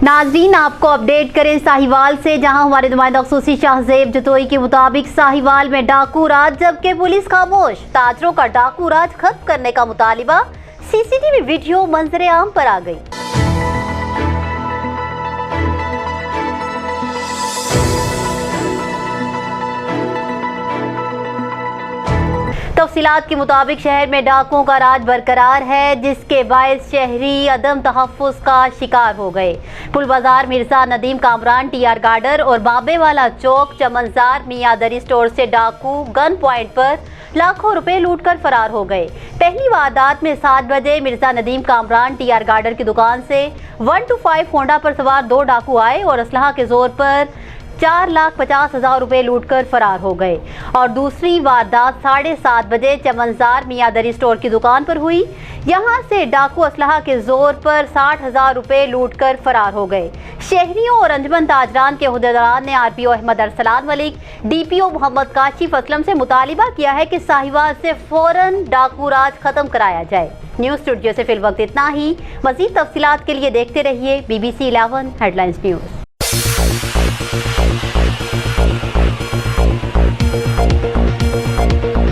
नाजरीन, आपको अपडेट करें साहिवाल से, जहां हमारे नुमाइंदा खसूसी शाहजेब जतोई के मुताबिक साहिवाल में डाकू राज, जबकि पुलिस खामोश। ताजरों का डाकू राज खत्म करने का मुतालिबा। सीसीटीवी वीडियो मंजर आम पर आ गई। तफसीलात के मुताबिक शहर में डाकुओं का राज बरकरार है, जिसके बायस शहरी अदम तहफ़्फ़ुज़ का शिकार हो गए। पुल बाजार मिर्जा नदीम कामरान टीआर गार्डर और बाबेवाला चौक चमनजार मियादरी स्टोर से डाकू गन पॉइंट पर लाखों रुपए लूटकर फरार हो गए। पहली वारदात में 7 बजे मिर्जा नदीम कामरान टीआर गार्डर की दुकान से 125 होंडा पर सवार 2 डाकू आए और असलहा के जोर पर 4,50,000 रुपए लूटकर फरार हो गए। और दूसरी वारदात 7:30 बजे चमनजार मियादरी स्टोर की दुकान पर हुई। यहां से डाकू असलहा के जोर पर 60,000 रुपए लूटकर फरार हो गए। शहरियों और अंजुमन ताजरान के अहदेदारान ने आरपीओ अहमद अरसलान मलिक, डीपीओ मोहम्मद काशिफ असलम से मुतालिबा किया है कि साहिवाल से फौरन डाकू राज खत्म कराया जाए। न्यूज़ स्टूडियो से फिल वक्त इतना ही। मजीद तफसीलात के लिए देखते रहिए BBC 11 हेडलाइंस न्यूज़।